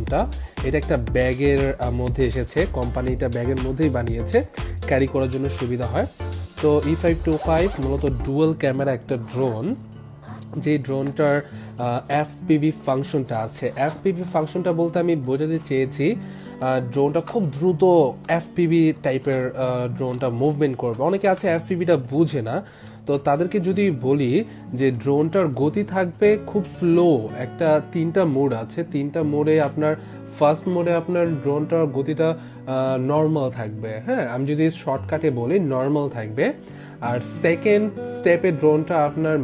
ড্রোনটা। এটা একটা ব্যাগের মধ্যে এসেছে, কোম্পানিটা ব্যাগের মধ্যেই বানিয়েছে, ক্যারি করার জন্য সুবিধা হয়। তো E525 মূলত ডুয়াল ক্যামেরা একটা ড্রোন, যে ড্রোনটার এফপিভি ফাংশনটা আছে। এফপিভি ফাংশনটা বলতে আমি বোঝাতে চেয়েছি ড্রোনটা খুব দ্রুত এফপিভি টাইপের ড্রোনটা মুভমেন্ট করবে। অনেকে আছে এফপিভিটা বুঝে না, তো তাদেরকে যদি বলি যে ড্রোনটার গতি থাকবে খুব স্লো, একটা 3টা মোড আছে, 3টা মোডে আপনার ফার্স্ট মোডে আপনার ড্রোনটার গতিটা নর্মাল থাকবে। হ্যাঁ, আমি যদি শর্টকাটে বলি নর্মাল থাকবে। আর সেকেন্ড স্টেপে ড্রোনটা আপনার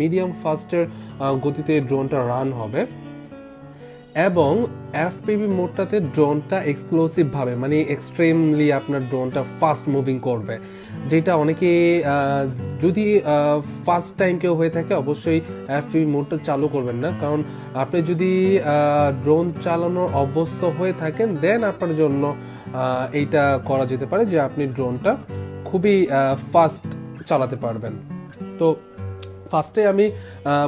মিডিয়াম ফাস্টের গতিতে ড্রোনটা রান হবে। এবং এফপিভি মোডটাতে ড্রোনটা এক্সপ্লোসিভ ভাবে, মানে এক্সট্রিমলি আপনার ড্রোনটা ফাস্ট মুভিং করবে, যেটা অনেকে যদি ফার্স্ট টাইম কেউ হয়ে থাকে অবশ্যই এফপিভি মোডটা চালু করবেন না, কারণ আপনি যদি ড্রোন চালানোর অভ্যস্ত হয়ে থাকেন দেন আপনার জন্য এইটা করা যেতে পারে যে আপনি ড্রোনটা খুবই ফাস্ট চালাতে পারবেন। তো ফার্স্টে আমি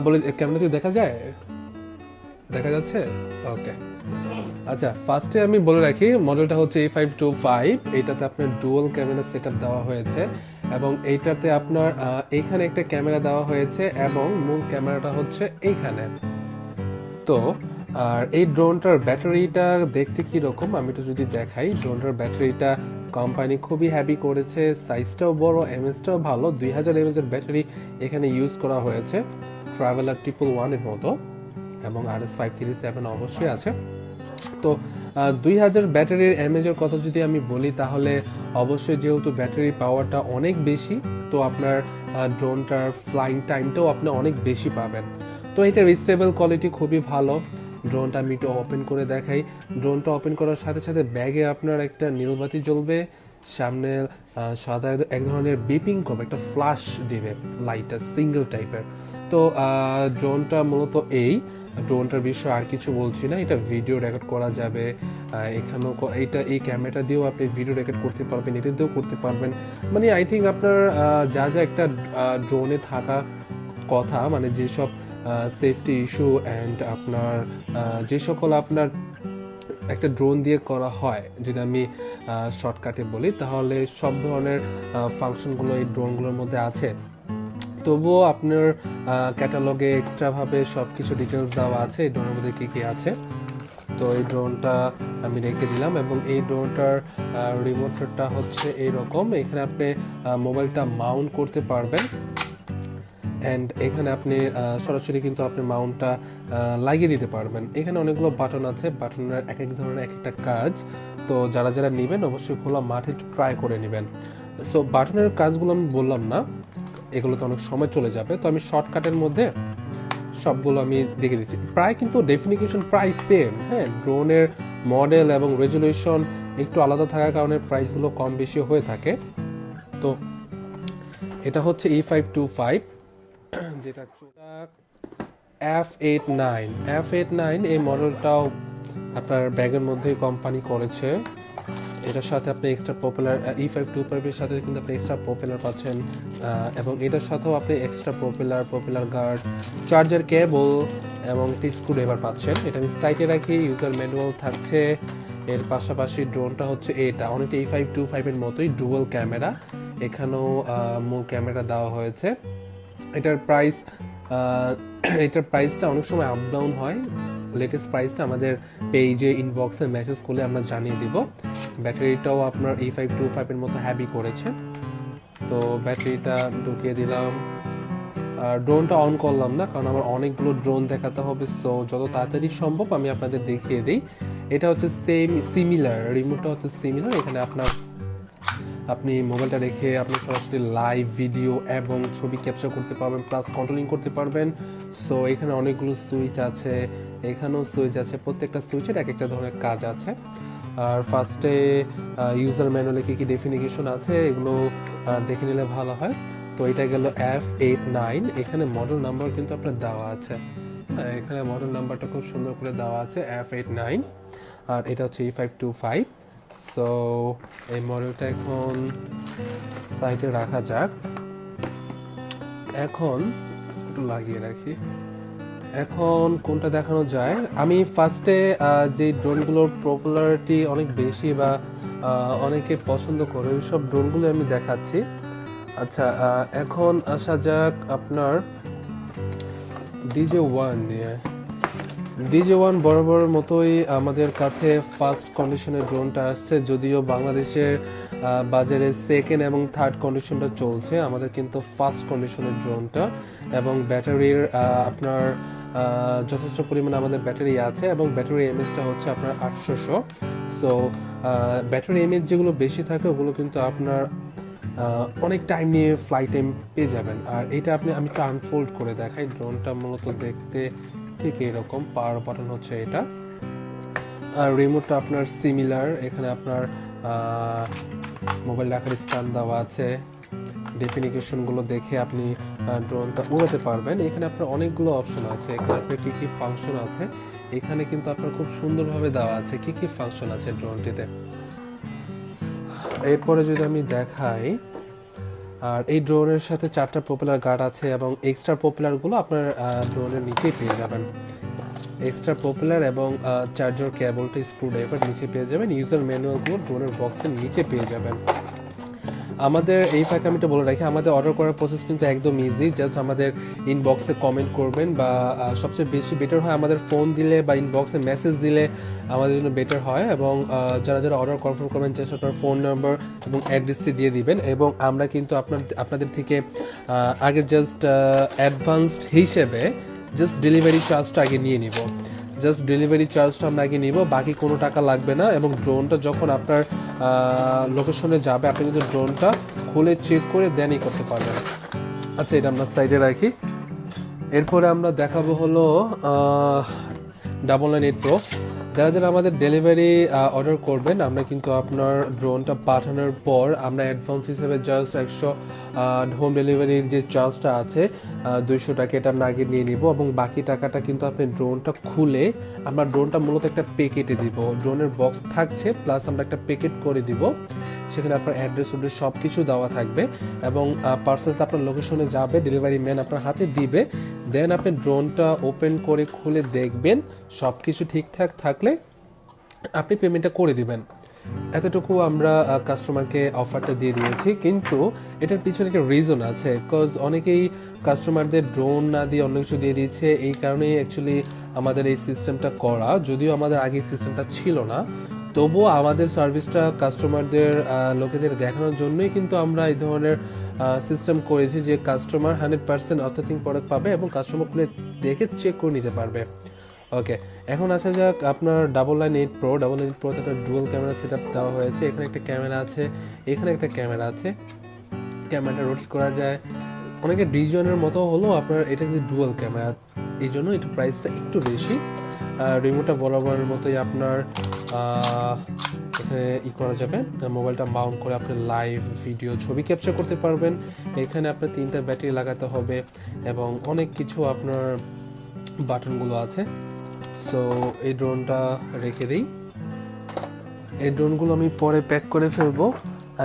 বলে, ক্যামেরাতে দেখা যাচ্ছে? ওকে, আচ্ছা, ফার্স্টে আমি বলে রাখি মডেলটা হচ্ছে E525। এইটাতে আপনার ডুয়াল ক্যামেরা সেটআপ দেওয়া হয়েছে এবং এইটাতে আপনার এইখানে একটা ক্যামেরা দেওয়া হয়েছে এবং মূল ক্যামেরাটা হচ্ছে এইখানে। তো আর এই ড্রোনটার ব্যাটারিটা দেখতে কি রকম আমি তো যদি দেখাই, ড্রোনটার ব্যাটারিটা কোম্পানি খুবই হ্যাপি করেছে, সাইজটাও বড়, এমএসটাও ভালো, 2000 এমএস এর ব্যাটারি এখানে ইউজ করা হয়েছে, ট্রাভেলার 111 এর মতো, এবং RS537 অবশ্যই আছে। তো 2000 ব্যাটারির এমএএর কথা যদি আমি বলি তাহলে অবশ্যই যেহেতু ব্যাটারি পাওয়ারটা অনেক বেশি, তো আপনার ড্রোনটার ফ্লাইং টাইমটাও আপনি অনেক বেশি পাবেন। তো এটার স্টেবল কোয়ালিটি খুবই ভালো। ড্রোনটা আমি একটু ওপেন করে দেখাই। ড্রোনটা ওপেন করার সাথে সাথে ব্যাগে আপনার একটা নীলবাতি জ্বলবে, সামনে সাদা এক ধরনের বিপিং করবে, একটা ফ্ল্যাশ দিবে লাইটটা, সিঙ্গেল টাইপের। তো ড্রোনটা মূলত ড্রোনটার বিষয়ে আর কিছু বলছি না, এটা ভিডিও রেকর্ড করা যাবে, এখানেও এই ক্যামেরাটা দিয়েও আপনি ভিডিও রেকর্ড করতে পারবেন, এটা দিয়েও করতে পারবেন। মানে আই থিঙ্ক আপনার যা যা একটা ড্রোনে থাকা কথা, মানে যেসব সেফটি ইস্যু অ্যান্ড আপনার যে সকল আপনার একটা ড্রোন দিয়ে করা হয়, যদি আমি শর্টকাটে বলি তাহলে সব ধরনের ফাংশনগুলো এই ড্রোনগুলোর মধ্যে আছে। তবুও আপনার ক্যাটালগে এক্সট্রাভাবে সব কিছু ডিটেলস দেওয়া আছে এই ড্রোনের মধ্যে কী কী আছে। তো এই ড্রোনটা আমি রেখে দিলাম এবং এই ড্রোনটার রিমোটটা হচ্ছে এইরকম, এখানে আপনি মোবাইলটা মাউন্ট করতে পারবেন অ্যান্ড এখানে আপনি সরাসরি কিন্তু আপনি মাউন্টটা লাগিয়ে দিতে পারবেন। এখানে অনেকগুলো বাটন আছে, বাটনের এক এক ধরনের এক একটা কাজ। তো যারা যারা নেবেন অবশ্যই খোলা মাঠে ট্রাই করে নেবেন। সো বাটনের কাজগুলো আমি বললাম না, এগুলোতে অনেক সময় চলে যাবে, তো আমি শর্টকাটের মধ্যে সবগুলো আমি দেখে দিচ্ছি। প্রায় কিন্তু ডেফিনিশন প্রায় সেম। হ্যাঁ, ড্রোনের মডেল এবং রেজুলেশন একটু আলাদা থাকার কারণে প্রাইসগুলো কম বেশি হয়ে থাকে। তো এটা হচ্ছে E525, যেটা F89 এই মডেলটাও আপনার ব্যাগের মধ্যেই কোম্পানি করেছে। এটার সাথে আপনি এক্সট্রা পপুলার E525 এর সাথে কিন্তু আপনি এক্সট্রা পপুলার পাচ্ছেন, এবং এটার সাথেও আপনি extra propeller guard, charger cable এবং একটি স্ক্রুড্রাইভার পাচ্ছেন। এটা আমি সাইটে রাখি, ইউজার ম্যানুয়াল থাকছে। এর পাশাপাশি ড্রোনটা হচ্ছে এটা অনেকটা E525 এর মতোই ডুয়াল ক্যামেরা, এখানেও মূল ক্যামেরা দেওয়া হয়েছে। এটার প্রাইসটা অনেক সময় আপ ডাউন হয়, লেটেস্ট প্রাইসটা আমাদের পেজে ইনবক্সে মেসেজ করলে আমরা জানিয়ে দিব। ব্যাটারিটাও আপনার E525 এর মতো হ্যাভি করেছে। তো ব্যাটারিটা ঢুকিয়ে দিলাম, আর ড্রোনটা অন করলাম না কারণ আমার অনেকগুলো ড্রোন দেখাতে হবে, সো যত তাড়াতাড়ি সম্ভব আমি আপনাদের দেখিয়ে দিই। এটা হচ্ছে সিমিলার, রিমোটটা হচ্ছে সিমিলার। এখানে আপনি মোবাইলটা রেখে আপনি সরাসরি লাইভ ভিডিও এবং ছবি ক্যাপচার করতে পারবেন, প্লাস কন্ট্রোলিং করতে পারবেন। সো এখানে অনেকগুলো সুইচ আছে, এখানেও সুইচ আছে, প্রত্যেকটা সুইচের এক একটা ধরনের কাজ আছে। আর ফার্স্টে ইউজার ম্যানুয়ালে কী কী ডেফিনিশন আছে এগুলো দেখে নিলে ভালো হয়। তো এটা গেল F89, এখানে মডেল নাম্বার কিন্তু আপনার দেওয়া আছে, এখানে মডেল নাম্বারটা খুব সুন্দর করে দেওয়া আছে F89, আর এটা হচ্ছে E525। সো এই মডেলটা এখন সাইডে রাখা যাক। এখন একটু লাগিয়ে রাখি। এখন কোনটা দেখানো যায়, আমি ফার্স্টে যে ড্রোনগুলোর পপুলারিটি অনেক বেশি বা অনেকে পছন্দ করে ওই সব ড্রোনগুলো আমি দেখাচ্ছি। আচ্ছা, এখন আসা যাক আপনার DJ-1 নিয়ে। DJ-1 বরাবরের মতোই আমাদের কাছে ফার্স্ট কন্ডিশনের ড্রোনটা আসছে, যদিও বাংলাদেশের বাজারে সেকেন্ড এবং থার্ড কন্ডিশনটা চলছে, আমাদের কিন্তু ফার্স্ট কন্ডিশনের ড্রোনটা। এবং ব্যাটারির আপনার যথেষ্ট পরিমাণে আমাদের ব্যাটারি আছে এবং ব্যাটারি এমএএচটা হচ্ছে আপনার 800। সো ব্যাটারি এমএএচ যেগুলো বেশি থাকে ওগুলো কিন্তু আপনার অনেক টাইম নিয়ে ফ্লাইট টাইম পেয়ে যাবেন। আর এটা আমি একটু আনফোল্ড করে দেখাই। ড্রোনটা মূলত দেখতে ঠিক এরকম, পাওয়ার বাটন হচ্ছে এটা, আর রিমোটটা আপনার সিমিলার। এখানে আপনার মোবাইল রাখার স্ট্যান্ড দেওয়া আছে, ডেফিনিশনগুলো দেখে আপনি ড্রোনটা উড়াতে পারবেন। এখানে আপনার অনেকগুলো অপশন আছে, এখানে আপনার কী কী ফাংশন আছে এখানে কিন্তু আপনার খুব সুন্দরভাবে দেওয়া আছে কী কী ফাংশন আছে ড্রোনটিতে। এরপরে যদি আমি দেখাই, আর এই ড্রোনের সাথে 4টা পপুলার গার্ড আছে এবং এক্সট্রা পপুলারগুলো আপনার ড্রোনের নিচেই পেয়ে যাবেন। এক্সট্রা পপুলার এবং চার্জার কেবলটা স্ক্রুড্রাইভার নিচে পেয়ে যাবেন। ইউজার ম্যানুয়ালগুলো ড্রোনের বক্সের নিচে পেয়ে যাবেন। আমাদের এই ফাঁকে আমি এটা বলে রাখি, আমাদের অর্ডার করার প্রসেস কিন্তু একদম ইজি। জাস্ট আমাদের ইনবক্সে কমেন্ট করবেন, বা সবচেয়ে বেশি বেটার হয় আমাদের ফোন দিলে বা ইনবক্সে মেসেজ দিলে আমাদের জন্য বেটার হয়। এবং যারা যারা অর্ডার কনফার্ম করবেন জাস্ট আপনার ফোন নাম্বার এবং অ্যাড্রেসটি দিয়ে দিবেন, এবং আমরা কিন্তু আপনাদের থেকে আগে জাস্ট অ্যাডভান্সড হিসেবে জাস্ট ডেলিভারি চার্জটা আগে নিয়ে নিব। জাস্ট ডেলিভারি চার্জটা আমরা আগে নিব, বাকি কোনো টাকা লাগবে না। এবং ড্রোনটা যখন আপনার লোকেশনে যাবে আপনি কিন্তু ড্রোনটা খুলে চেক করে দেনই করতে পারবেন। আচ্ছা, এটা আমরা সাইডে রাখি। এরপরে আমরা দেখাবো হলো 998 Pro। যারা যারা আমাদের ডেলিভারি অর্ডার করবেন, আমরা কিন্তু আপনার ড্রোনটা পাঠানোর পর আমরা অ্যাডভান্স হিসেবে জাস্ট 100 হোম ডেলিভারির যে চার্জটা আছে 200 টাকা এটা আগে নিয়ে নিব, এবং বাকি টাকাটা কিন্তু আপনি ড্রোনটা খুলে আমরা ড্রোনটা মূলত একটা প্যাকেটে দিব। ড্রোনের বক্স থাকছে প্লাস আমরা একটা প্যাকেট করে দিব, সেখানে আপনার অ্যাড্রেস সব কিছু দেওয়া থাকবে এবং পার্সেলটা আপনার লোকেশনে যাবে, ডেলিভারি ম্যান আপনার হাতে দিবে। দেন আপনি ড্রোনটা ওপেন করে খুলে দেখবেন, সব কিছু ঠিকঠাক থাকলে আপনি পেমেন্টটা করে দিবেন। এতটুকু আমরা কাস্টমারকে অফারটা দিয়ে দিয়েছি, কিন্তু এটার পিছনে একটা রিজন আছে। বিকজ অনেকেই কাস্টমারদের ড্রোন না দিয়ে অন্য কিছু দিয়ে দিচ্ছে, এই কারণেই অ্যাকচুয়ালি আমাদের এই সিস্টেমটা করা। যদিও আমাদের আগে সিস্টেমটা ছিল না, তবুও আমাদের সার্ভিসটা কাস্টমারদের লোকেদের দেখানোর জন্যই কিন্তু আমরা এই ধরনের সিস্টেম করেছি, যে কাস্টমার 100% অথেন্টিক প্রোডাক্ট পাবে এবং কাস্টমার খুলে দেখে চেক করে নিতে পারবে। ওকে, এখন আসা যাক আপনার 998 Pro। 998 Proতে একটা ডুয়াল ক্যামেরা সেট আপ দেওয়া হয়েছে। এখানে একটা ক্যামেরা আছে, এখানে একটা ক্যামেরা আছে, ক্যামেরাটা রোটেট করা যায়। অনেকে ডিজাইনের মতো হলো আপনার এটা কিন্তু ডুয়াল ক্যামেরা, এই জন্য এটা প্রাইসটা একটু বেশি। রিমোটটা বরাবরের মতোই আপনার এখানে করা যাবে, মোবাইলটা মাউন্ট করে আপনি লাইভ ভিডিও ছবি ক্যাপচার করতে পারবেন। এখানে আপনার 3টা ব্যাটারি লাগাতে হবে এবং অনেক কিছু আপনার বাটনগুলো আছে। সো এই ড্রোনটা রেখে দিই, এই ড্রোনগুলো আমি পরে প্যাক করে ফেলবো।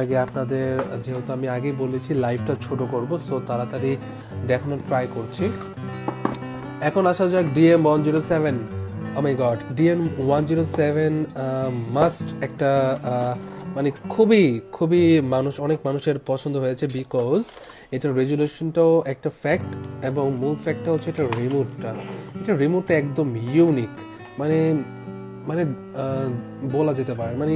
আগে আপনাদের যেহেতু আমি আগেই বলেছি লাইভটা ছোট করব, সো তাড়াতাড়ি দেখানোর ট্রাই করছি। এখন আসা যাক DM-107। ও মাই গড, DM-107 মাস্ট একটা মানে খুবই খুবই অনেক মানুষের পছন্দ হয়েছে, বিকজ এটার রেজুলেশনটাও একটা ফ্যাক্ট এবং মূল ফ্যাক্টটা হচ্ছে এটা রিমোটটা একদম ইউনিক, মানে মানে বলা যেতে পারে। মানে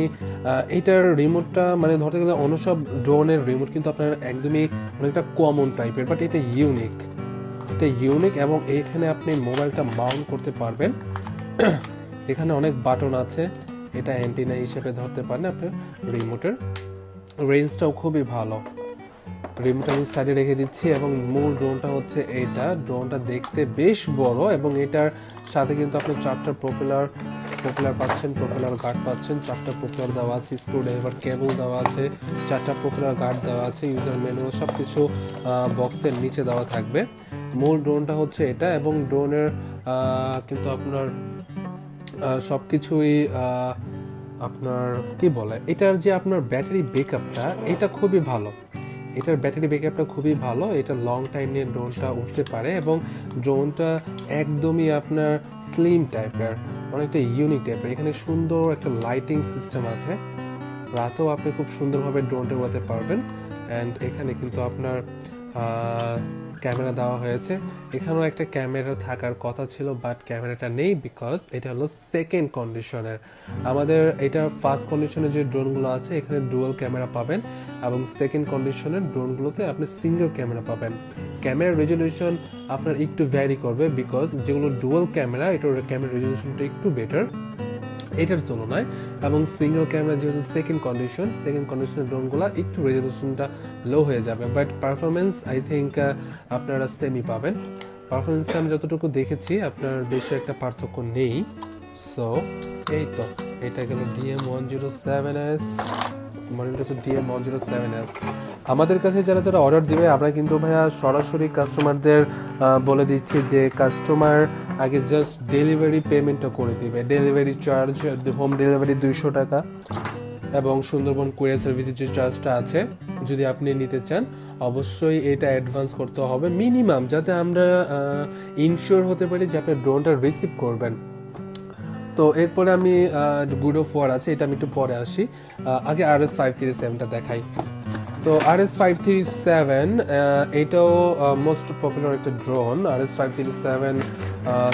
এইটার রিমোটটা মানে ধরতে গেলে অন্য সব ড্রোনের রিমোট কিন্তু আপনার একদমই অনেকটা কমন টাইপের, বাট এটা ইউনিক এবং এখানে আপনি মোবাইলটা মাউন্ট করতে পারবেন। এখানে অনেক বাটন আছে, এটা অ্যান্টিনা হিসেবে ধরতে পারেন আপনার রিমোটের। রেঞ্জটাও খুবই ভালো। রিমোট আমি সাইডে রেখে দিচ্ছি এবং মূল ড্রোনটা হচ্ছে এইটা। ড্রোনটা দেখতে বেশ বড় এবং এটার সাথে কিন্তু আপনি 4টা পপুলার পাচ্ছেন, পপুলার গার্ড পাচ্ছেন। 4টা পপুলার দেওয়া আছে, স্ক্রুড্রাইভার কেবল দেওয়া আছে, 4টা পপুলার গার্ড দেওয়া আছে, ইউজার ম্যানুয়াল সব কিছু বক্সের নিচে দেওয়া থাকবে। মূল ড্রোনটা হচ্ছে এটা এবং ড্রোনের কিন্তু আপনার সব কিছুই আপনার কি বলে, এটার যে আপনার ব্যাটারি ব্যাকআপটা এটা খুবই ভালো। এটার ব্যাটারি ব্যাকআপটা খুবই ভালো, এটা লং টাইম নিয়ে ড্রোনটা উঠতে পারে এবং ড্রোনটা একদমই আপনার স্লিম টাইপের, অনেকটা ইউনিক টাইপের। এখানে সুন্দর একটা লাইটিং সিস্টেম আছে, রাতেও আপনি খুব সুন্দরভাবে ড্রোনটা উড়াতে পারবেন। অ্যান্ড এখানে কিন্তু আপনার ক্যামেরা দেওয়া হয়েছে, এখানেও একটা ক্যামেরা থাকার কথা ছিল বাট ক্যামেরাটা নেই বিকজ এটা হলো সেকেন্ড কন্ডিশনের। আমাদের এটা ফার্স্ট কন্ডিশনের যে ড্রোনগুলো আছে এখানে ডুয়াল ক্যামেরা পাবেন এবং সেকেন্ড কন্ডিশনের ড্রোনগুলোতে আপনি সিঙ্গেল ক্যামেরা পাবেন। ক্যামেরা রেজলিউশন আপনার একটু ভ্যারি করবে বিকজ যেগুলো ডুয়াল ক্যামেরা এটার ক্যামেরা রেজলিউশনটা একটু বেটার এটার তুলনায়, এবং সিঙ্গেল ক্যামেরা যেহেতু সেকেন্ড কন্ডিশনের ড্রোনগুলো একটু রেজলিউশনটা লো হয়ে যাবে, বাট পারফরমেন্স আই থিঙ্ক আপনারা সেমই পাবেন। পারফরমেন্সটা আমি যতটুকু দেখেছি আপনার বেশি একটা পার্থক্য নেই। সো এই তো এটা গেল DM107S, মডেলটা তো DM107S। আমাদের কাছে যারা যারা অর্ডার দিবে আমরা কিন্তু ভাইয়া সরাসরি কাস্টমারদের বলে দিচ্ছি যে কাস্টমার আগে জাস্ট ডেলিভারি পেমেন্টটা করে দিবে, ডেলিভারি চার্জ হোম ডেলিভারি 200 টাকা এবং সুন্দরবন কুরিয়ার সার্ভিসের যে চার্জটা আছে যদি আপনি নিতে চান অবশ্যই এটা অ্যাডভান্স করতে হবে মিনিমাম, যাতে আমরা ইনশিওর হতে পারি যে আপনি ড্রোনটা রিসিভ করবেন। তো এরপরে আমি গুড অফ ওয়ার আছে, এটা আমি একটু পরে আসি, আগে RS537টা দেখাই। তো RS537 এটাও মোস্ট পপুলার একটা ড্রোন। RS537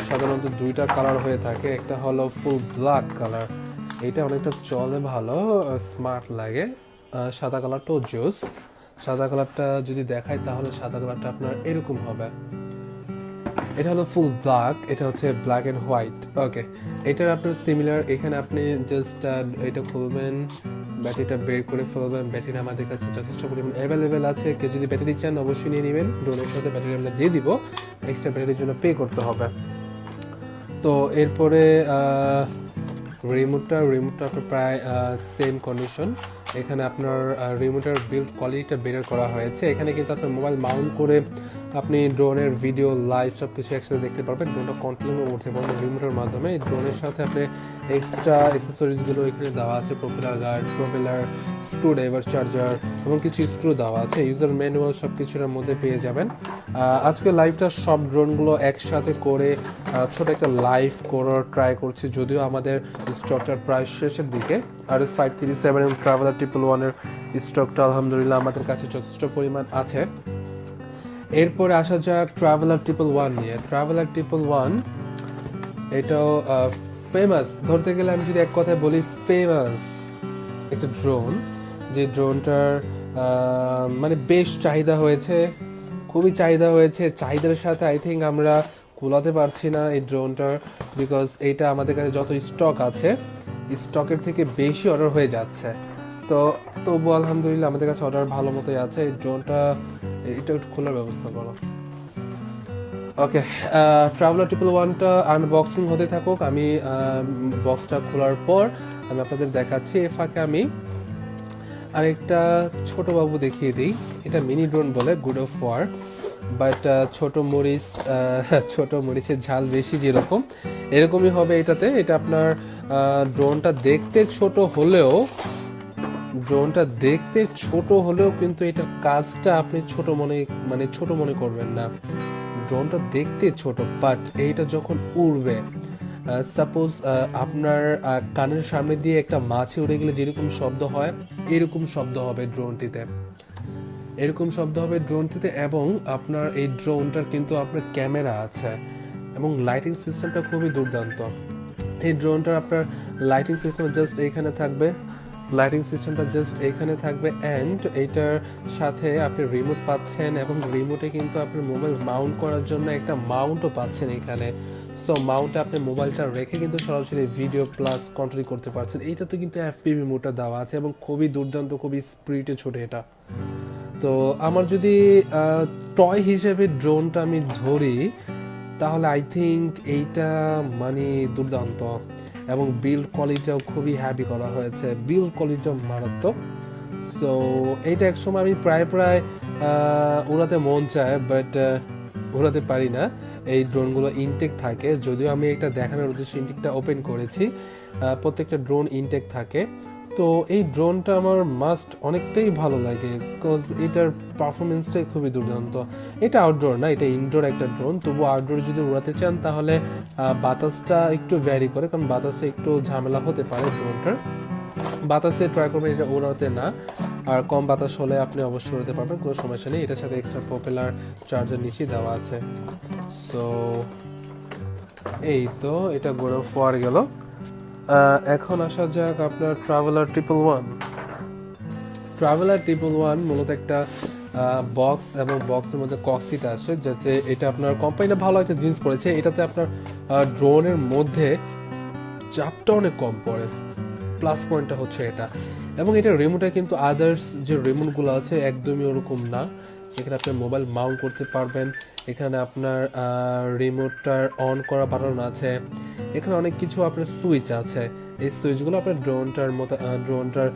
সাধারণত দুইটা কালার হয়ে থাকে, একটা হলো ফুল ব্ল্যাক কালার, এটা অনেকটা চলে ভালো, স্মার্ট লাগে। সাদা কালারটাও জোস, সাদা কালারটা যদি দেখাই তাহলে সাদা কালারটা আপনার এরকম হবে, এটা হলো ফুল ব্ল্যাক, এটা হচ্ছে ব্ল্যাক অ্যান্ড হোয়াইট। ওকে, এটার আপনার সিমিলার, এখানে আপনি জাস্ট এটা খুলবেন, ব্যাটারিটা বের করে ফেলবেন। ব্যাটারি আমাদের কাছে যথেষ্ট পরিমাণ অ্যাভেলেবেল আছে, কেউ যদি ব্যাটারি চান অবশ্যই নিয়ে নেবেন, ড্রোনের সাথে ব্যাটারি আমরা দিয়ে দিব, এক্সট্রা ব্যাটারির জন্য পে করতে হবে। তো এরপরে রিমোটটা আপনার প্রায় সেম কন্ডিশন, এখানে আপনার রিমোটের বিল্ড কোয়ালিটিটা বেটার করা হয়েছে। এখানে কিন্তু আপনার মোবাইল মাউন্ট করে আপনি ড্রোনের ভিডিও লাইভ সব কিছু একসাথে দেখতে পারবেন, ড্রোনটা কন্ট্রোলিংও করতে পারবেন রিমোটের মাধ্যমে। এই ড্রোনের সাথে আপনি এক্সট্রা অ্যাক্সেসরিজগুলো এখানে দেওয়া আছে, propeller guard, propeller screwdriver, charger এবং কিছু স্ক্রু দেওয়া আছে, ইউজার ম্যানুয়াল সব কিছুর মধ্যে পেয়ে যাবেন। আজকে লাইভটা সব ড্রোনগুলো একসাথে করে ছোট একটা লাইভ করার ট্রাই করছি, যদিও আমাদের স্টকটার প্রায় শেষের দিকে। RS537 এবং ট্রাভেলার 111-এর স্টকটা আলহামদুলিল্লাহ আমাদের কাছে যথেষ্ট পরিমাণ আছে। এরপরে আসা যাক ট্রাভেলার 111 নিয়ে। ট্রাভেলার 111 এটাও ফেমাস, ধরতে গেলে আমি যদি এক কথায় বলি ফেমাস একটা ড্রোন, যে ড্রোনটার মানে বেশ চাহিদা হয়েছে, খুবই চাহিদা হয়েছে। চাহিদার সাথে আই থিঙ্ক আমরা কুলাতে পারছি না এই ড্রোনটার, বিকজ এইটা আমাদের কাছে যত স্টক আছে স্টকের থেকে বেশি অর্ডার হয়ে যাচ্ছে। তো তবু আলহামদুলিল্লাহ আমাদের কাছে অর্ডার ভালো মতোই আছে। এই ড্রোনটা এটা একটু খোলার ব্যবস্থা করো। ওকে, ট্রাভেলার 111টা আনবক্সিং হতে থাকুক, আমি বক্সটা খোলার পর আমি আপনাদের দেখাচ্ছি। এ ফাঁকে আমি আরেকটা ছোট বাবু দেখিয়ে দিই, এটা মিনি ড্রোন বলে, গুড অফ ওয়ার, বাট ছোট মরিচের ঝাল বেশি যেরকম এরকমই হবে এটাতে। এটা আপনার ড্রোনটা দেখতে ছোট হলেও কিন্তু এটার কাজটা আপনি ছোট মনে করবেন না। ড্রোনটা দেখতে ছোট বাট এইটা যখন উড়বে, সাপোজ আপনার কানের সামনে দিয়ে একটা মাছি উড়ে গেলে যেরকম শব্দ হয় এরকম শব্দ হবে ড্রোনটিতে, এবং আপনার এই ড্রোনটার কিন্তু আপনার ক্যামেরা আছে এবং লাইটিং সিস্টেমটা খুবই দুর্দান্ত। এই ড্রোনটার আপনার লাইটিং সিস্টেম জাস্ট এইখানে থাকবে, অ্যান্ড এইটার সাথে আপনি রিমোট পাচ্ছেন এবং রিমোটে কিন্তু আপনি মোবাইল মাউন্ট করার জন্য একটা মাউন্টও পাচ্ছেন এখানে। সো মাউন্টে আপনি মোবাইলটা রেখে কিন্তু সরাসরি ভিডিও প্লাস কন্ট্রোল করতে পারছেন। এইটাতে কিন্তু FPV মোডটা দেওয়া আছে এবং খুবই দুর্দান্ত, খুবই স্পিডে ছোটে এটা। তো আমার যদি টয় হিসেবে ড্রোনটা আমি ধরি তাহলে আই থিঙ্ক এইটা মানে দুর্দান্ত, এবং বিল্ড কোয়ালিটিটাও খুবই হ্যাপি করা হয়েছে, বিল্ড কোয়ালিটিটাও মারাত্মক। সো এইটা একসময় আমি প্রায় উড়াতে মন চায় বাট উড়াতে পারি না। এই ড্রোনগুলো ইনটেক থাকে, যদিও আমি একটা দেখানোর উদ্দেশ্যে ইনটেকটা ওপেন করেছি, প্রত্যেকটা ড্রোন ইনটেক থাকে। তো এই ড্রোনটা আমার মাস্ট অনেকটাই ভালো লাগে, বিকজ এটার পারফরমেন্সটাই খুবই দুর্দান্ত। এটা আউটডোর না, এটা ইনডোর একটা ড্রোন, তবু আউটডোর যদি উড়াতে চান তাহলে বাতাসটা একটু ভ্যারি করে, কারণ বাতাসে একটু ঝামেলা হতে পারে ড্রোনটার। বাতাসে ট্রাই করবেন এটা ওড়াতে না, আর কম বাতাস হলে আপনি অবশ্যই উড়াতে পারবেন, কোনো সমস্যা নেই। এটার সাথে এক্সট্রা প্রপেলার চার্জার নিচেই দেওয়া আছে। সো এই তো এটা ঘুরে ফোয়ার গেল। এখন আসা যাক আপনার ট্রাভেলার 111। ট্রাভেলার 111 মূলত একটা বক্স, এবং বক্সের মধ্যে ককসিট আসে, যাতে এটা আপনার কোম্পানিটা ভালো একটা জিনিস করেছে, এটাতে আপনার ড্রোনের মধ্যে চাপটা অনেক কম পড়ে, প্লাস পয়েন্টটা হচ্ছে এটা। এবং এটা রিমোটে কিন্তু আদার্স যে রিমোটগুলো আছে একদমই ওরকম না। এখানে আপনি মোবাইল মাউন্ট করতে পারবেন, এখানে আপনার রিমোটটার অন করা বাটন আছে, এখানে অনেক কিছু আপনার সুইচ আছে। এই সুইচগুলো আপনার ড্রোনটার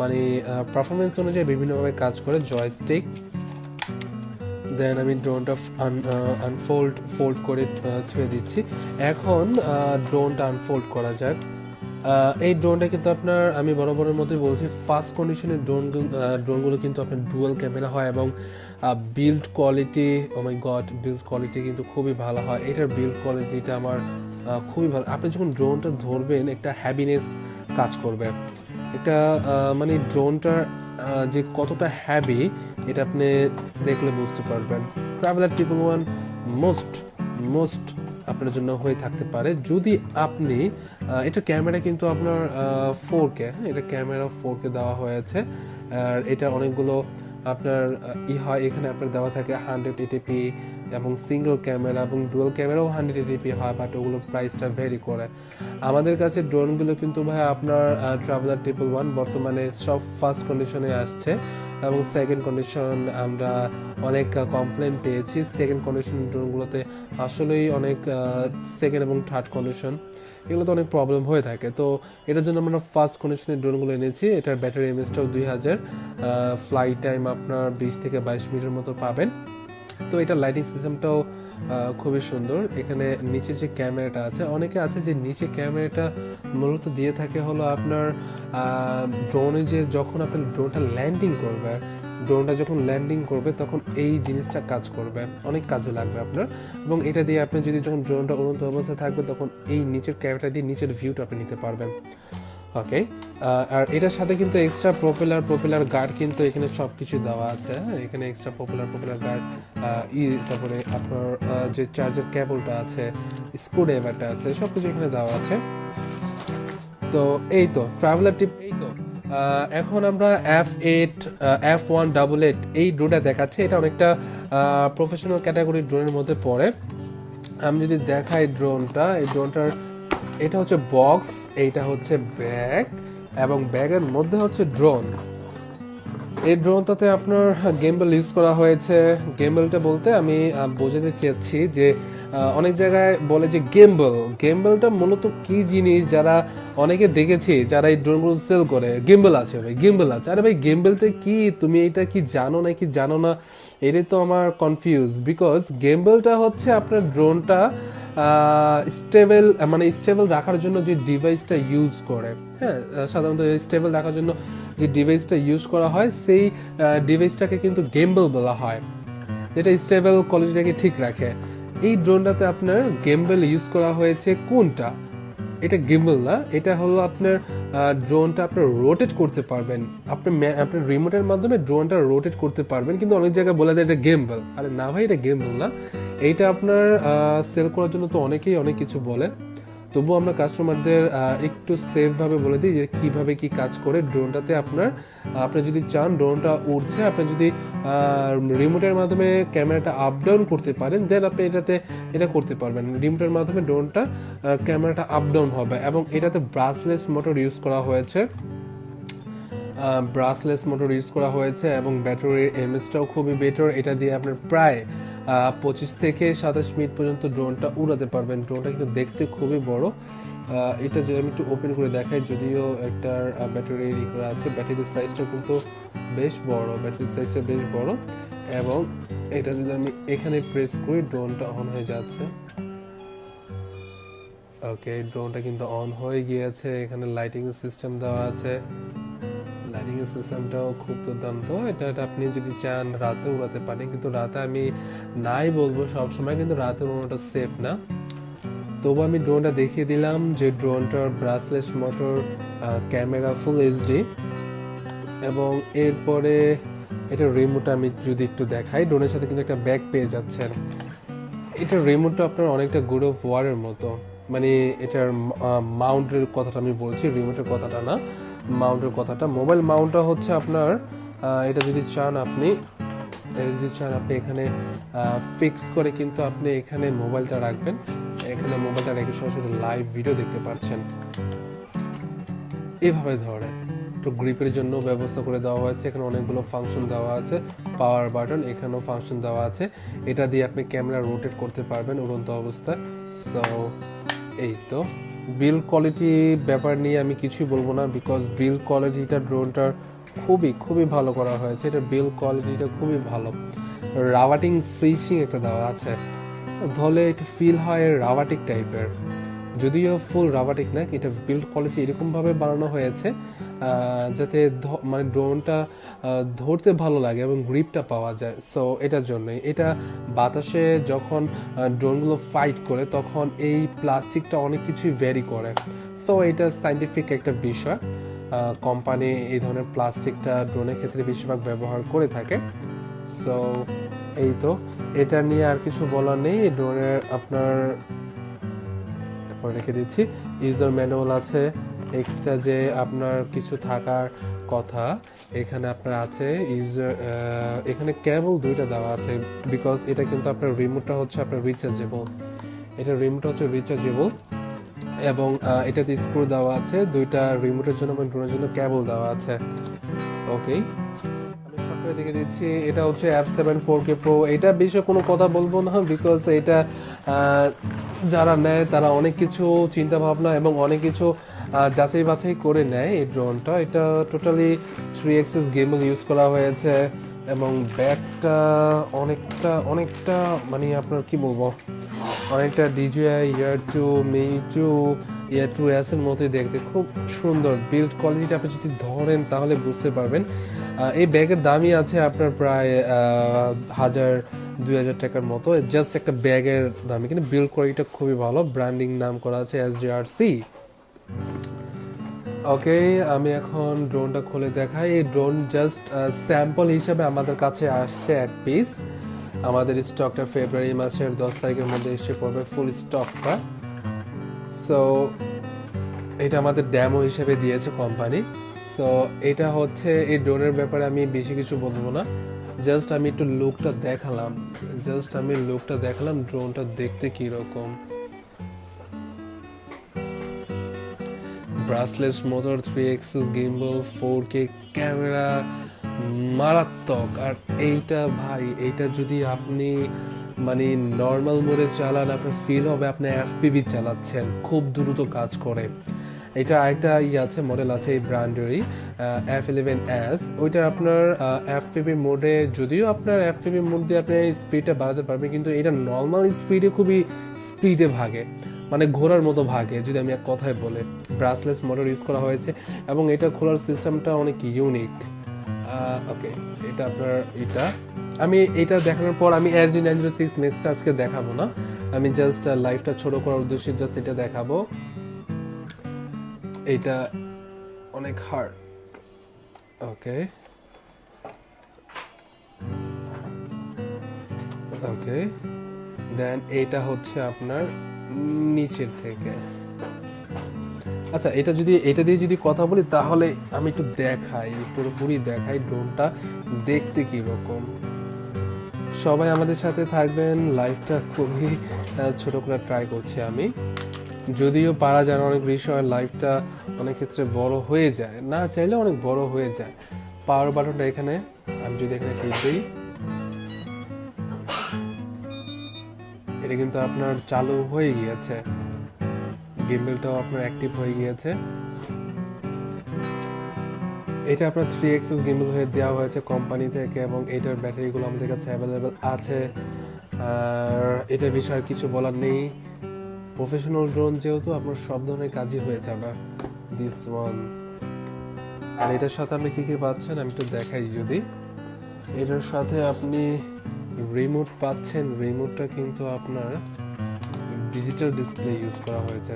মানে পারফরমেন্স অনুযায়ী বিভিন্নভাবে কাজ করে। জয়স্টিক, দেন আমি ড্রোনটা ফোল্ড করে ছুঁয়ে দিচ্ছি। এখন ড্রোনটা আনফোল্ড করা যাক। এই ড্রোনটা কিন্তু আপনার, আমি বরাবরের মতোই বলছি, ফার্স্ট কন্ডিশনের ড্রোনগুলো কিন্তু আপনার ডুয়াল ক্যামেরা হয়, এবং বিল্ড কোয়ালিটি, ও মাই গড, বিল্ড কোয়ালিটি কিন্তু খুবই ভালো হয়। এটার বিল্ড কোয়ালিটিটা আমার খুবই ভালো। আপনি যখন ড্রোনটা ধরবেন একটা হ্যাবিনেস কাজ করবে, একটা মানে ড্রোনটার যে কতটা হ্যাভি এটা আপনি দেখলে বুঝতে পারবেন। ট্রাভেলার 111 মোস্ট আপনার জন্য হয়ে থাকতে পারে, যদি আপনি এটা ক্যামেরা কিন্তু আপনার 4K, এটা ক্যামেরা 4K দেওয়া হয়েছে। আর এটা অনেকগুলো আপনার হয়, এখানে আপনার দেওয়া থাকে 180p, এবং সিঙ্গেল ক্যামেরা এবং ডুয়াল ক্যামেরাও 180p হয়, বাট ওগুলোর প্রাইসটা ভ্যারি করে। আমাদের কাছে ড্রোনগুলো কিন্তু ভাই আপনার ট্রাভেলার 111 বর্তমানে সব ফার্স্ট কন্ডিশনে আসছে, এবং সেকেন্ড কন্ডিশন আমরা অনেক কমপ্লেন পেয়েছি। সেকেন্ড কন্ডিশন ড্রোনগুলোতে আসলেই অনেক সেকেন্ড এবং থার্ড কন্ডিশন এগুলোতে অনেক প্রবলেম হয়ে থাকে। তো এটার জন্য আমরা ফার্স্ট কন্ডিশনের ড্রোনগুলো এনেছি। এটার ব্যাটারি এমএসটাও 2000, ফ্লাইট টাইম আপনার 20 থেকে 22 মিনিটের মতো পাবেন। তো এটা লাইটিং সিস্টেমটাও খুবই সুন্দর। এখানে নিচে যে ক্যামেরাটা আছে, অনেকে আছে যে নিচে ক্যামেরাটা মূলত দিয়ে থাকে হলো আপনার ড্রোনে, যে যখন আপনার ড্রোনটা ল্যান্ডিং করবে তখন এই জিনিসটা কাজ করবে, অনেক কাজে লাগবে আপনার। এবং এটা দিয়ে আপনি যদি যখন ড্রোনটা উড়ন্ত অবস্থায় থাকবে তখন এই নিচের ক্যামেরাটা দিয়ে নিচের ভিউটা আপনি নিতে পারবেন। ওকে, আর এটার সাথে কিন্তু এক্সট্রা প্রপেলার গার্ড কিন্তু এখানে সব কিছু দেওয়া আছে। হ্যাঁ, এখানে এক্সট্রা প্রপেলার গার্ড, তারপরে আপনার যে চার্জার কেবলটা আছে, স্ক্রুড্রাইভারটা আছে, সব কিছু এখানে দেওয়া আছে। তো এই তো ট্রাভেলার টিপ। এই তো এখন আমরা F188 এই ড্রোনটা দেখাচ্ছি। এটা অনেকটা প্রফেশনাল ক্যাটাগরির ড্রোনের মধ্যে পড়ে। আমি যদি দেখাই ড্রোনটা, এই ড্রোনটার এটা হচ্ছে বক্স, এইটা হচ্ছে ব্যাগ, এবং ব্যাগের মধ্যে হচ্ছে ড্রোন। এই ড্রোনটাতে আপনার গেমবেল ইউজ করা হয়েছে। গেমবেলটা বলতে আমি বোঝাতে চেয়েছি যে অনেক জায়গায় বলে যে গেমবেলটা মূলত কি জিনিস, যারা অনেকে দেখেছি যারা এই ড্রোনগুলো সেল করে, গেমবেল আছে ভাই, গেমবেল আছে। আরে ভাই, গেমবেলটা কি, তুমি এটা কি জানো নাকি জানো না? এটাই তো আমার কনফিউজ। বিকজ গেমবেলটা হচ্ছে আপনার ড্রোনটা স্টেবল রাখার জন্য যে ডিভাইসটা ইউজ করে, হ্যাঁ, সাধারণত স্টেবল রাখার জন্য যে ডিভাইসটা ইউজ করা হয় সেই ডিভাইসটাকে কিন্তু গেমবেল বলা হয়, যেটা স্টেবল কোয়ালিটিটাকে ঠিক রাখে। এই ড্রোনটাতে আপনার গেমবেল ইউজ করা হয়েছে। কোনটা? এটা গিম্বল না, এটা হলো আপনার ড্রোনটা আপনার রোটেট করতে পারবেন, আপনার রিমোটের মাধ্যমে ড্রোনটা রোটেট করতে পারবেন। কিন্তু অনেক জায়গায় বলা যায় এটা গেমবল। আরে না ভাই, এটা গেমবল না। এইটা আপনার সেল করার জন্য তো অনেকেই অনেক কিছু বলে, তবুও আমরা কাস্টমারদের একটু সেফভাবে বলে দিই যে কীভাবে কি কাজ করে ড্রোনটাতে। আপনি যদি চান ড্রোনটা উড়ছে, আপনি যদি রিমোটের মাধ্যমে ক্যামেরাটা আপ ডাউন করতে পারেন, দেন আপনি এটা করতে পারবেন। রিমোটের মাধ্যমে ড্রোনটা ক্যামেরাটা আপ ডাউন হবে। এবং এটাতে ব্রাসলেস মোটর ইউজ করা হয়েছে, এবং ব্যাটারির এমএসটাও খুবই বেটার। এটা দিয়ে আপনার প্রায় 25 থেকে 27 মিনিট পর্যন্ত ড্রোনটা উড়াতে পারবেন। ড্রোনটা কিন্তু দেখতে খুবই বড়। এটা যদি আমি একটু ওপেন করে দেখাই, যদিও একটার ব্যাটারি করা আছে, ব্যাটারির সাইজটা কিন্তু বেশ বড়। এবং এটা যদি আমি এখানে প্রেস করি, ড্রোনটা অন হয়ে যাচ্ছে। ওকে, ড্রোনটা কিন্তু অন হয়ে গিয়েছে। এখানে লাইটিং সিস্টেম দেওয়া আছে, লাইটিং সিস্টেমটাও খুব দুর্দান্ত। এটা আপনি যদি চান রাতে উড়াতে পারেন, কিন্তু রাতে আমি নাই বলবো, সব সময় কিন্তু রাতে উড়ানোটা সেফ না। তবু আমি ড্রোনটা দেখিয়ে দিলাম যে ড্রোনটার brushless motor, camera full HD, এবং এরপরে এটা রিমোটটা আমি যদি একটু দেখাই, ড্রোনের সাথে কিন্তু একটা ব্যাগ পেয়ে যাচ্ছেন। এটার রিমোটটা আপনার অনেকটা গুড অফ ওয়ারের মতো, মানে এটার মাউন্টের কথাটা আমি বলছি, রিমোটের কথাটা না, মাউন্টের কথাটা। মোবাইল মাউন্টটা হচ্ছে আপনার এটা যদি চান আপনি এখানে ফিক্স করে কিন্তু আপনি এখানে মোবাইলটা রাখবেন, এখানে মোবাইলটা রেখে সরাসরি লাইভ ভিডিও দেখতে পাচ্ছেন। এভাবে ধরে তো গ্রিপের জন্য ব্যবস্থা করে দেওয়া হয়েছে, এখানে অনেকগুলো ফাংশন দেওয়া আছে, পাওয়ার বাটন এখানেও ফাংশন দেওয়া আছে, এটা দিয়ে আপনি ক্যামেরা রোটেট করতে পারবেন উড়ন্ত অবস্থায়। সো এই তো বিল্ড কোয়ালিটি ব্যাপার নিয়ে আমি কিছুই বলবো না, বিকজ বিল্ড কোয়ালিটিটা ড্রোনটার খুবই ভালো করা হয়েছে, এটা বিল্ড কোয়ালিটিটা খুবই ভালো। রাওয়াটিং ফিনিশিং একটা দেওয়া আছে, ধরলে একটু ফিল হয় রাওয়াটিক টাইপের, যদিও ফুল রাবাটিক না, এটা বিল্ড কোয়ালিটি এরকমভাবে বানানো হয়েছে যাতে মানে ড্রোনটা ধরতে ভালো লাগে এবং গ্রিপটা পাওয়া যায়। সো এটার জন্যই এটা বাতাসে যখন ড্রোনগুলো ফাইট করে তখন এই প্লাস্টিকটা অনেক কিছুই ভ্যারি করে। সো এটা সাইন্টিফিক একটা বিষয়, কোম্পানি এই ধরনের প্লাস্টিকটা ড্রোনের ক্ষেত্রে বেশিরভাগ ব্যবহার করে থাকে। সো এই তো, এটা নিয়ে আর কিছু বলার নেই। ড্রোনের আপনার রেখে দিচ্ছি, ইউজার ম্যানুয়াল আছে, এক্সট্রা যে আপনার কিছু থাকার কথা এখানে আপনার আছে, ইউজার এখানে কেবল দুইটা দেওয়া আছে, বিকজ এটা কিন্তু আপনার রিমোটটা হচ্ছে আপনার রিচার্জেবল, এটা রিমোটটা হচ্ছে রিচার্জেবল, এবং এটাতে স্ক্রু দেওয়া আছে দুইটা, রিমোটের জন্য এবং ড্রোনের জন্য কেবল দেওয়া আছে। ওকে, আমি সরকারে দেখে দিচ্ছি, এটা হচ্ছে F7 4K Pro। এটা বিষয়ে কোনো কথা বলবো না, বিকজ এটা যারা নেয় তারা অনেক কিছু চিন্তা ভাবনা এবং অনেক কিছু যাচাই বাছাই করে নেয় এই ড্রোনটা। এটা টোটালি 3 অ্যাক্সিস গিম্বল ইউজ করা হয়েছে, এবং ব্যাগটা অনেকটা মানে আপনার কি বলবো, অনেকটা DJI Air 2 Mi 2 Air 2s এর মতোই দেখতে, খুব সুন্দর। বিল্ড কোয়ালিটিটা আপনি যদি ধরেন তাহলে বুঝতে পারবেন। এই ব্যাগের দামই আছে আপনার প্রায় 1000-2000 টাকার মতো, জাস্ট একটা ব্যাগের দামই, কিন্তু বিল্ড কোয়ালিটিটা খুবই ভালো, ব্র্যান্ডিং নাম করা আছে SJRC। ওকে, আমি এখন ড্রোনটা খুলে দেখাই। এই ড্রোন জাস্ট স্যাম্পল হিসাবে আমাদের কাছে আসছে এক পিস, আমাদের স্টকটা ফেব্রুয়ারি মাসের 10 তারিখের মধ্যে এসে পড়বে ফুল স্টকটা। সো এটা আমাদের ডেমো হিসেবে দিয়েছে কোম্পানি। সো এটা হচ্ছে এই ড্রোনের ব্যাপারে আমি বেশি কিছু বলবো না, জাস্ট আমি একটু লুকটা দেখালাম, ড্রোনটা দেখতে কীরকম। Brushless motor, 3 Axis gimbal, 4K camera, মারাত্মক। আর এইটা ভাই, এইটা যদি আপনি মানে নর্মাল মোডে চালান, আপনার ফিল হবে আপনি FPV চালাচ্ছেন, খুব দ্রুত কাজ করে। এটা আরেকটা আছে, মডেল আছে এই ব্র্যান্ডেরই, F11s, ওইটা আপনার FPV মোডে, যদিও আপনার FPV মোড দিয়ে আপনি স্পিডটা বাড়াতে পারবেন, কিন্তু এটা নর্মাল স্পিডে খুবই স্পিডে ভাগে, মানে ঘোড়ার মতো ভাগে যদি আমি এক কথায় বলে। ব্রাসলেস মোটর ইউজ করা হয়েছে এবং এটা খোলার সিস্টেমটা অনেক ইউনিক। ওকে, এটা আপনার আমি এটা দেখানোর পর আমি RG906 নেক্সট আজকে দেখাবো না, আমি জাস্ট লাইভটা ছোট করার উদ্দেশ্যে জাস্ট এটা দেখাবো। এটা অনেক হার্ড। ওকে, দেন এটা হচ্ছে আপনার নিচের থেকে। আচ্ছা, এটা দিয়ে যদি কথা বলি তাহলে আমি একটু পুরোপুরি দেখাই ড্রোনটা দেখতে কিরকম। সবাই আমাদের সাথে থাকবেন, লাইভটা খুবই ছোট করে ট্রাই করছি আমি, যদিও পারা যায় অনেক বিষয়, লাইভটা অনেক ক্ষেত্রে বড় হয়ে যায়, না চাইলে অনেক বড় হয়ে যায়। পাওয়ার বাটনটা এখানে, আমি যদি এখানে ক্লিক দিই, এটা কিন্তু আপনার চালু হয়ে গিয়েছে, গিম্বলটাও আপনার অ্যাক্টিভ হয়ে গিয়েছে। এটা আপনার 3 অ্যাক্সিস গিম্বল হয়ে দেওয়া হয়েছে কোম্পানি থেকে, এবং এটার ব্যাটারিগুলো আমাদের কাছে অ্যাভেলেবেল আছে। আর এটার বিষয়ে কিছু বলার নেই, প্রফেশনাল ড্রোন যেহেতু আপনার সব ধরনের কাজই হয়ে যাবে। This one. আর এটার সাথে আপনি কি কি পাচ্ছেন আমি একটু দেখাই। যদি এটার সাথে আপনি রিমোট পাচ্ছেন, রিমোটটা কিন্তু আপনার ডিজিটাল ডিসপ্লে ইউজ করা হয়েছে,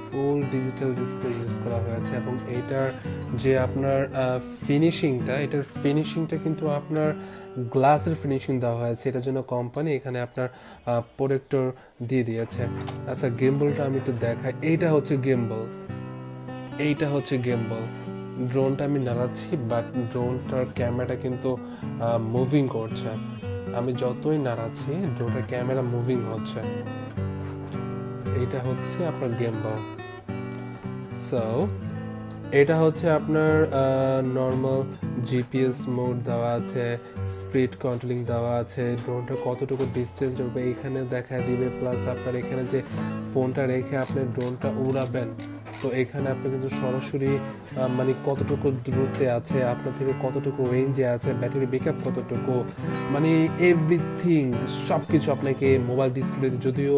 ফুল ডিজিটাল ডিসপ্লে ইউজ করা হয়েছে। এবং এইটার যে আপনার ফিনিশিংটা, এটার ফিনিশিংটা কিন্তু আপনার গ্লাসের ফিনিশিং দেওয়া হয়েছে। এটার জন্য কোম্পানি এখানে আপনার প্রোটেক্টর দিয়ে দিয়েছে। আচ্ছা, গেমবলটা আমি একটু দেখাই। এইটা হচ্ছে গেমবল, এইটা হচ্ছে গেমবল। ড্রোনটা আমি নাড়াচ্ছি, বাট ড্রোনটার ক্যামেরাটা কিন্তু মুভিং করছে। আমি যতই নাড়াচ্ছি ড্রোনটার ক্যামেরা মুভিং হচ্ছে। এইটা হচ্ছে আপনার গেমবল। সো এটা হচ্ছে আপনার নর্মাল জিপিএস মোড দেওয়া আছে, স্পিড কন্ট্রোলিং দেওয়া আছে, ড্রোনটা কতটুকু ডিস্টেন্স উঠবে এখানে দেখা দিবে। প্লাস আপনার এখানে যে ফোনটা রেখে আপনি ড্রোনটা উড়াবেন, তো এখানে আপনি কিন্তু সরাসরি মানে কতটুকু দূরত্বে আছে, আপনার থেকে কতটুকু রেঞ্জে আছে, ব্যাটারি ব্যাকআপ কতটুকু, মানে এভরিথিং সব কিছু আপনাকে মোবাইল ডিসপ্লেতে, যদিও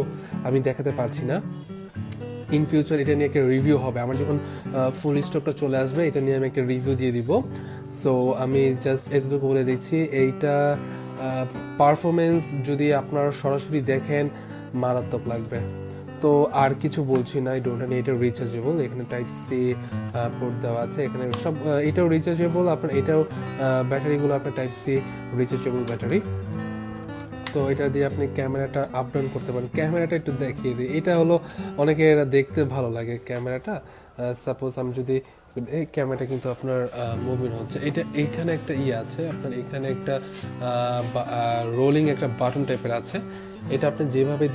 আমি দেখাতে পারছি না। ইন ফিউচার এটা নিয়ে একটা রিভিউ হবে, আমার যখন ফুল স্টকটা চলে আসবে এটা নিয়ে আমি একটা রিভিউ দিয়ে দিব। সো আমি জাস্ট এতটুকু বলে দিচ্ছি, এইটা পারফরমেন্স যদি আপনারা সরাসরি দেখেন মারাত্মক লাগবে। তো আর কিছু বলছি না, এই ড্রোনটা নিয়ে এটা রিচার্জেবল, এখানে টাইপ সি পোর্ট দেওয়া আছে, এখানে সব এটাও রিচার্জেবল, আপনার এটাও ব্যাটারিগুলো আপনার টাইপ সি রিচার্জেবল ব্যাটারি। তো এটা দিয়ে আপনি ক্যামেরাটা আপ ডাউন করতে পারেন। ক্যামেরাটা একটু দেখিয়ে দিই, এটা হলো অনেকের দেখতে ভালো লাগে ক্যামেরাটা। সাপোজ আমি যদি এই ক্যামেরাটা কিন্তু আপনার মুভিং হচ্ছে, এটা এইখানে একটা আছে, আপনার এখানে একটা রোলিং একটা বাটন টাইপের আছে, এটা আপনি যেভাবে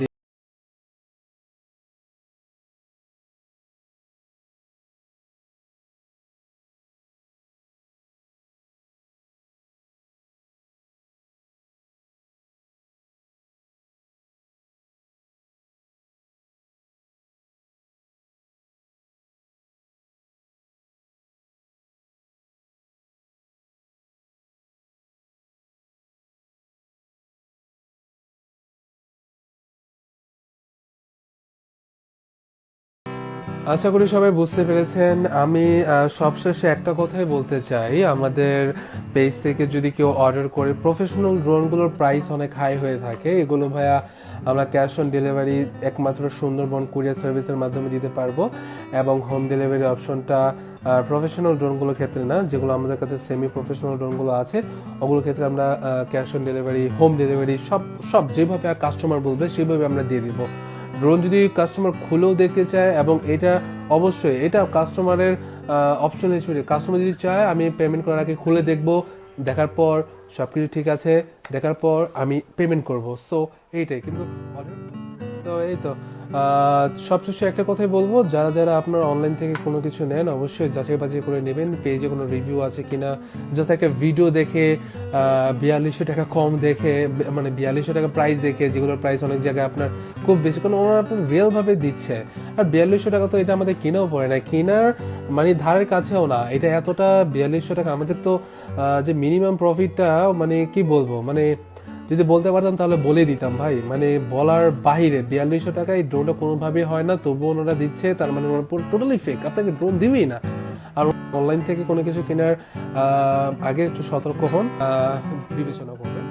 আশা করি সবাই বুঝতে পেরেছেন। আমি সবশেষে একটা কথাই বলতে চাই, আমাদের পেজ থেকে যদি কেউ অর্ডার করে, প্রফেশনাল ড্রোনগুলোর প্রাইস অনেক হাই হয়ে থাকে, এগুলো ভাইয়া আমরা ক্যাশ অন ডেলিভারি একমাত্র সুন্দরবন কুরিয়ার সার্ভিসের মাধ্যমে দিতে পারবো। এবং হোম ডেলিভারি অপশনটা প্রফেশনাল ড্রোনগুলোর ক্ষেত্রে না, যেগুলো আমাদের কাছে সেমি প্রফেশনাল ড্রোনগুলো আছে ওগুলোর ক্ষেত্রে আমরা cash on delivery, home delivery সব সব যেভাবে কাস্টমার বলবে সেভাবে আমরা দিয়ে দিব। ড্রোন যদি কাস্টমার খুলেও দেখতে চায়, এবং এটা অবশ্যই এটা কাস্টমারের অপশন হিসেবে, কাস্টমার যদি চায় আমি পেমেন্ট করার আগে খুলে দেখব, দেখার পর সব কিছু ঠিক আছে, দেখার পর আমি পেমেন্ট করব। সো এইটাই কিন্তু। তো এই তো সবশেষে একটা কথাই বলবো, যারা যারা আপনার অনলাইন থেকে কোনো কিছু নেন অবশ্যই যাচাই বাছাই করে নেবেন, পেজে কোনো রিভিউ আছে কিনা। জাস্ট একটা ভিডিও দেখে 4200 টাকা কম দেখে, মানে 4200 টাকা প্রাইস দেখে, যেগুলোর প্রাইস অনেক জায়গায় আপনার খুব বেশি, কারণ ওরা আপনার রিয়েলভাবে দিচ্ছে। আর 4200 টাকা তো এটা আমাদের কিনেও পড়ে না, কেনার মানে ধারের কাছেও না। এটা এতটা 4200 টাকা আমাদের তো যে মিনিমাম প্রফিটটা, মানে কি বলবো, মানে যদি বলতে পারতাম তাহলে বলে দিতাম ভাই, মানে বলার বাহিরে। 4200 টাকায় ড্রোনটা কোনোভাবেই হয় না, তবুও ওনারা দিচ্ছে, তার মানে ওরা টোটালি ফেক, আপনাকে ড্রোন দিবেই না। আর অনলাইন থেকে কোনো কিছু কেনার আগে একটু সতর্ক হন, বিবেচনা করবেন।